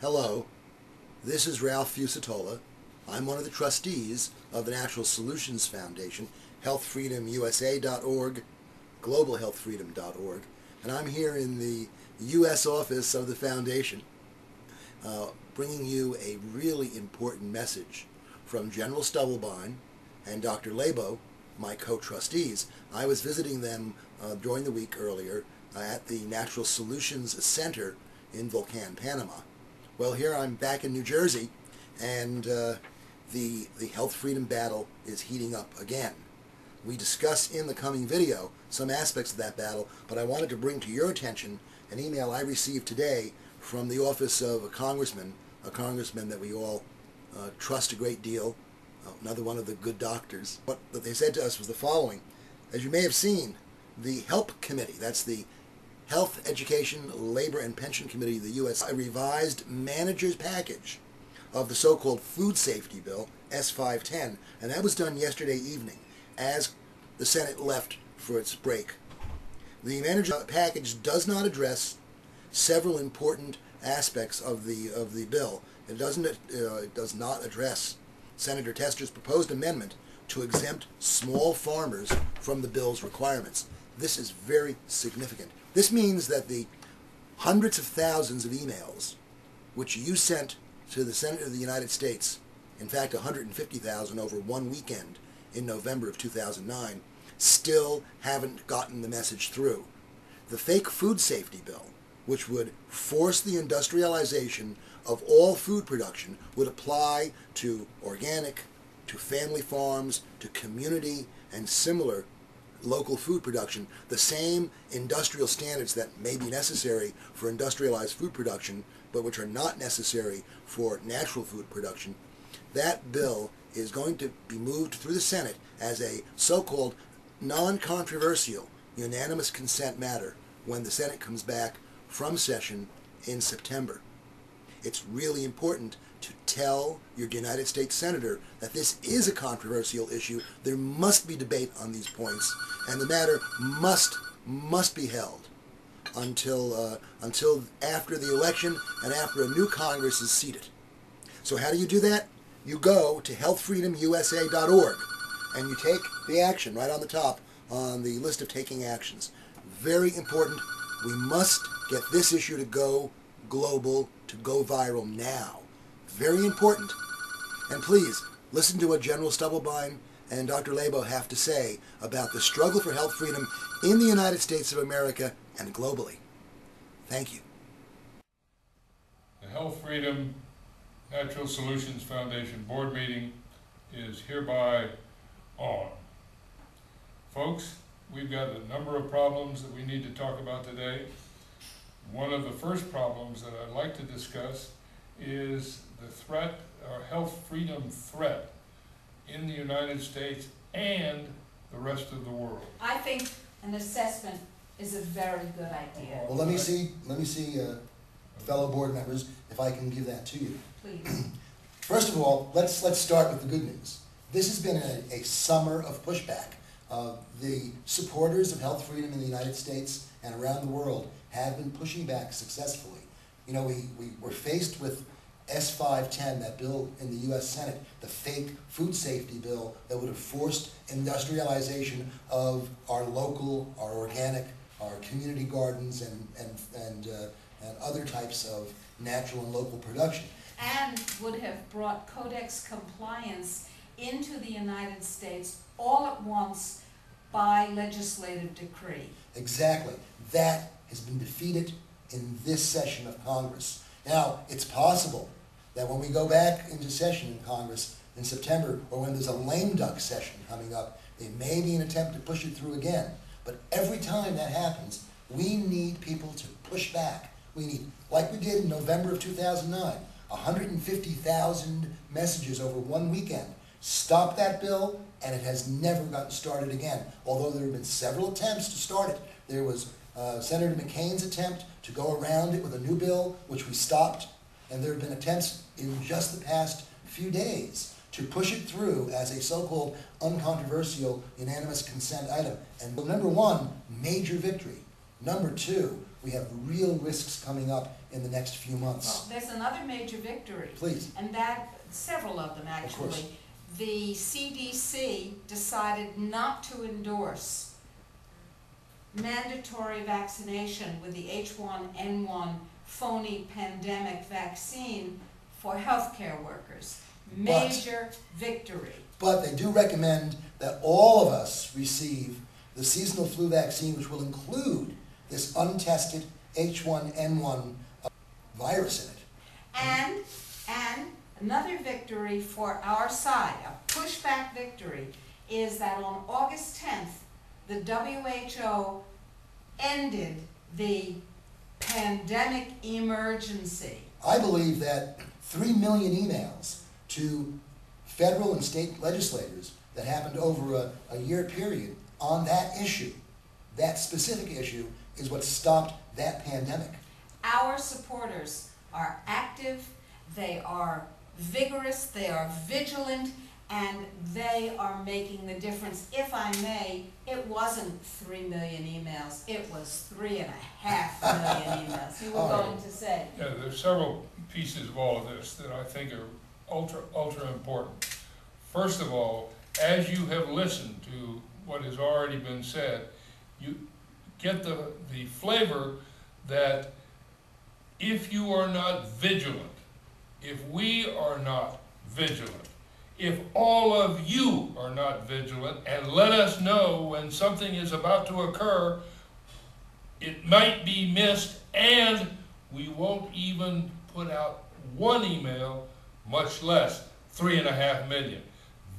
Hello, this is Ralph Fucetola. I'm one of the trustees of the Natural Solutions Foundation, healthfreedomusa.org, globalhealthfreedom.org, and I'm here in the U.S. office of the foundation bringing you a really important message from General Stubblebine and Dr. Laibow, my co-trustees. I was visiting them during the week earlier at the Natural Solutions Center in Volcan, Panama. Well, here I'm back in New Jersey, and the health freedom battle is heating up again. We discuss in the coming video some aspects of that battle, but I wanted to bring to your attention an email I received today from the office of a congressman that we all trust a great deal, another one of the good doctors. What they said to us was the following: as you may have seen, the HELP Committee, that's the Health, Education, Labor, and Pension Committee of the U.S., a revised manager's package of the so-called Food Safety Bill, S-510, and that was done yesterday evening as the Senate left for its break. The manager's package does not address several important aspects of the bill. It does not address Senator Tester's proposed amendment to exempt small farmers from the bill's requirements. This is very significant. This means that the hundreds of thousands of emails which you sent to the Senate of the United States, in fact 150,000 over one weekend in November of 2009, still haven't gotten the message through. The fake food safety bill, which would force the industrialization of all food production, would apply to organic, to family farms, to community and similar local food production, the same industrial standards that may be necessary for industrialized food production, but which are not necessary for natural food production. That bill is going to be moved through the Senate as a so-called non-controversial unanimous consent matter when the Senate comes back from session in September. It's really important to tell your United States Senator that this is a controversial issue. There must be debate on these points, and the matter must be held until after the election and after a new Congress is seated. So how do you do that? You go to healthfreedomusa.org and you take the action right on the top on the list of taking actions. Very important. We must get this issue to go global, to go viral now. Very important. And please, listen to what General Stubblebine and Dr. Laibow have to say about the struggle for health freedom in the United States of America and globally. Thank you. The Health Freedom Natural Solutions Foundation board meeting is hereby on. Folks, we've got a number of problems that we need to talk about today. One of the first problems that I'd like to discuss is the threat, or health freedom threat, in the United States and the rest of the world. I think an assessment is a very good idea. Well, let me see, fellow board members, if I can give that to you. Please. First of all, let's start with the good news. This has been a summer of pushback. The supporters of health freedom in the United States and around the world have been pushing back successfully. You know, we were faced with S-510, that bill in the U.S. Senate, the fake food safety bill that would have forced industrialization of our local, our organic, our community gardens and other types of natural and local production. And would have brought Codex compliance into the United States all at once by legislative decree. Exactly. That has been defeated in this session of Congress. Now, it's possible that when we go back into session in Congress in September, or when there's a lame duck session coming up, there may be an attempt to push it through again. But every time that happens, we need people to push back. We need, like we did in November of 2009, 150,000 messages over one weekend. Stop that bill, and it has never gotten started again, although there have been several attempts to start it. There was Senator McCain's attempt to go around it with a new bill, which we stopped, and there have been attempts in just the past few days to push it through as a so-called uncontroversial unanimous consent item. And number one, major victory. Number two, we have real risks coming up in the next few months. Well, there's another major victory. Please. And that, several of them actually. Of course. The CDC decided not to endorse mandatory vaccination with the H1N1 phony pandemic vaccine for healthcare workers. Major victory. But they do recommend that all of us receive the seasonal flu vaccine, which will include this untested H1N1 virus in it. And another victory for our side, a pushback victory, is that on August 10th, the WHO ended the pandemic emergency. I believe that 3 million emails to federal and state legislators that happened over a year period on that issue, that specific issue, is what stopped that pandemic. Our supporters are active, they are vigorous, they are vigilant, and they are making the difference. If I may, it wasn't 3 million emails, it was 3.5 million emails. You were going to say. Yeah, there's several pieces of all of this that I think are ultra important. First of all, as you have listened to what has already been said, you get the flavor that if you are not vigilant, if we are not vigilant, if all of you are not vigilant and let us know when something is about to occur, it might be missed, and we won't even put out one email, much less 3.5 million.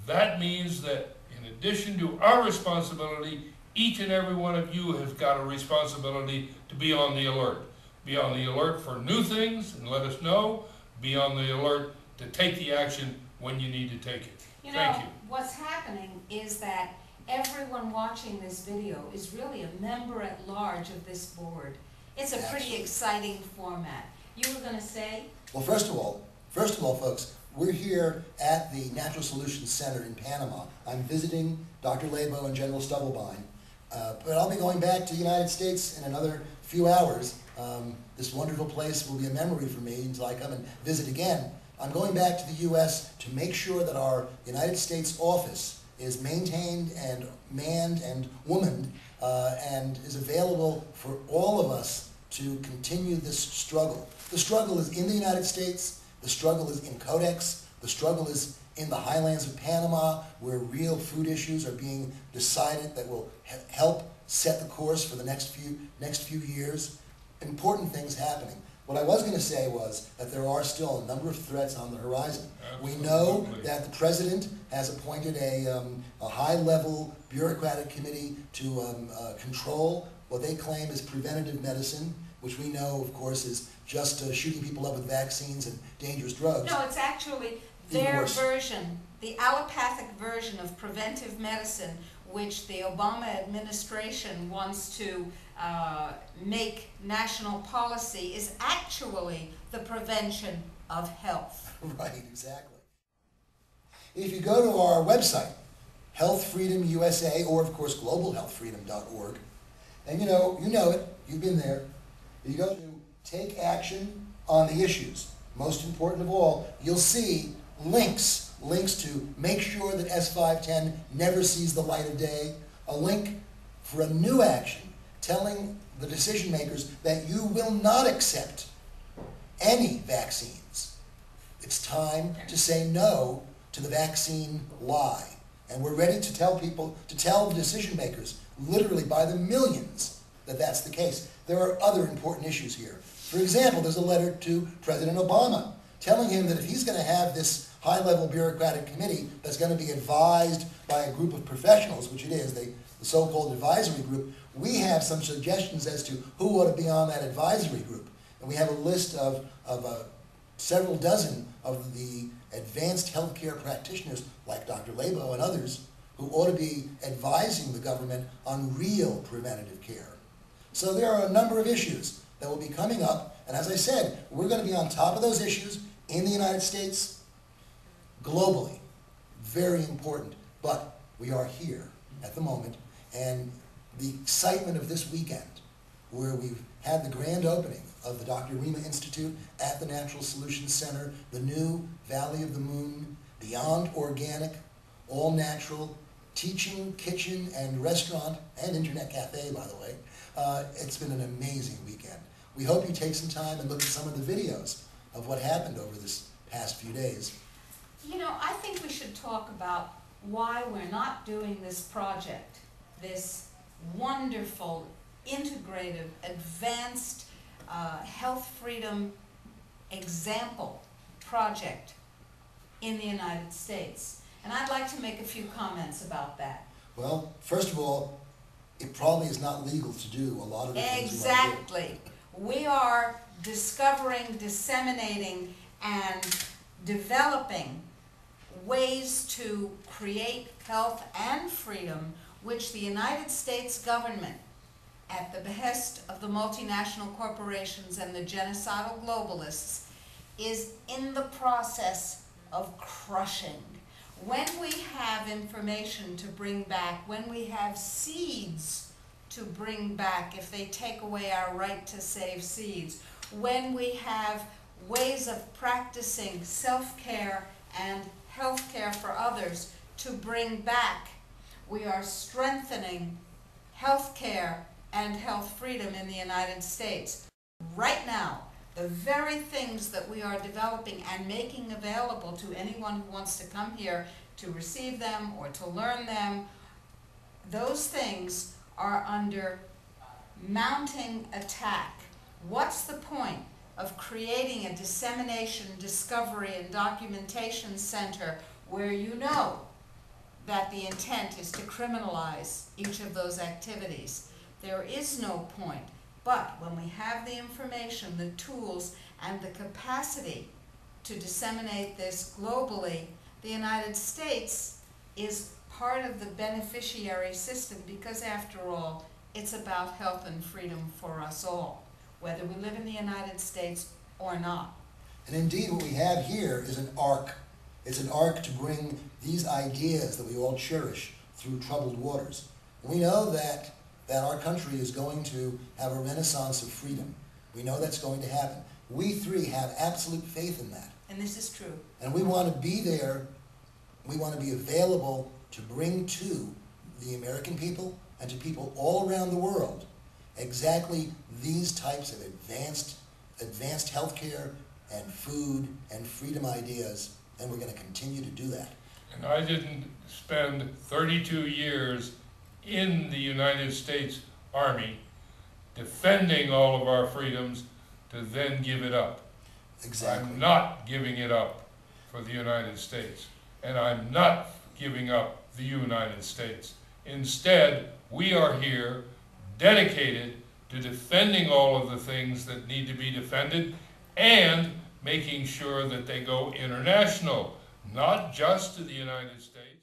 That means that in addition to our responsibility, each and every one of you has got a responsibility to be on the alert. Be on the alert for new things and let us know. Be on the alert to take the action when you need to take it. Thank you. What's happening is that everyone watching this video is really a member at large of this board. It's a pretty exciting format. You were going to say? Well, first of all, folks, we're here at the Natural Solutions Center in Panama. I'm visiting Dr. Laibow and General Stubblebine, but I'll be going back to the United States in another few hours. This wonderful place will be a memory for me until I come and visit again. I'm going back to the U.S. to make sure that our United States office is maintained and manned and womaned and is available for all of us to continue this struggle. The struggle is in the United States, the struggle is in Codex, the struggle is in the highlands of Panama, where real food issues are being decided that will help set the course for the next few years. Important things happening. What I was going to say was that there are still a number of threats on the horizon. Absolutely. We know that the president has appointed a high-level bureaucratic committee to control what they claim is preventative medicine, which we know, of course, is just shooting people up with vaccines and dangerous drugs. No, it's actually their version, the allopathic version of preventive medicine, which the Obama administration wants to make national policy, is actually the prevention of health. Right, exactly. If you go to our website, Health Freedom USA, or of course globalhealthfreedom.org, and you know it, you've been there, you go to take action on the issues. Most important of all, you'll see links to make sure that S510 never sees the light of day, a link for a new action telling the decision makers that you will not accept any vaccines. It's time to say no to the vaccine lie. And we're ready to tell people, to tell the decision makers, literally by the millions, that that's the case. There are other important issues here. For example, there's a letter to President Obama telling him that if he's going to have this high-level bureaucratic committee that's going to be advised by a group of professionals, which it is, the so-called advisory group, we have some suggestions as to who ought to be on that advisory group. And we have a list of several dozen of the advanced healthcare practitioners, like Dr. Laibow and others, who ought to be advising the government on real preventative care. So there are a number of issues that will be coming up, and as I said, we're going to be on top of those issues in the United States, globally. Very important. But we are here at the moment, and the excitement of this weekend where we've had the grand opening of the Dr. Rima Institute at the Natural Solutions Center, the new Valley of the Moon, Beyond Organic, all natural, teaching, kitchen, and restaurant, and internet cafe, by the way. It's been an amazing weekend. We hope you take some time and look at some of the videos of what happened over this past few days. You know, I think we should talk about why we're not doing this project, this wonderful, integrative, advanced health freedom example project in the United States. And I'd like to make a few comments about that. Well, first of all, it probably is not legal to do a lot of the things Exactly. We are discovering, disseminating, and developing ways to create health and freedom, which the United States government, at the behest of the multinational corporations and the genocidal globalists, is in the process of crushing. When we have information to bring back, when we have seeds to bring back, if they take away our right to save seeds, when we have ways of practicing self-care and health care for others to bring back, we are strengthening health care and health freedom in the United States. Right now, the very things that we are developing and making available to anyone who wants to come here to receive them or to learn them, those things are under mounting attack. What's the point of creating a dissemination, discovery, and documentation center where you know that the intent is to criminalize each of those activities? There is no point. But when we have the information, the tools, and the capacity to disseminate this globally, the United States is part of the beneficiary system because, after all, it's about health and freedom for us all, whether we live in the United States or not. And indeed, what we have here is an arc. It's an arc to bring these ideas that we all cherish through troubled waters. We know that our country is going to have a renaissance of freedom. We know that's going to happen. We three have absolute faith in that. And this is true. And we want to be there. We want to be available to bring to the American people and to people all around the world exactly these types of advanced healthcare and food and freedom ideas, and we're going to continue to do that. And I didn't spend 32 years in the United States Army defending all of our freedoms to then give it up. Exactly. I'm not giving it up for the United States, and I'm not giving up the United States. Instead, we are here dedicated to defending all of the things that need to be defended and making sure that they go international, not just to the United States.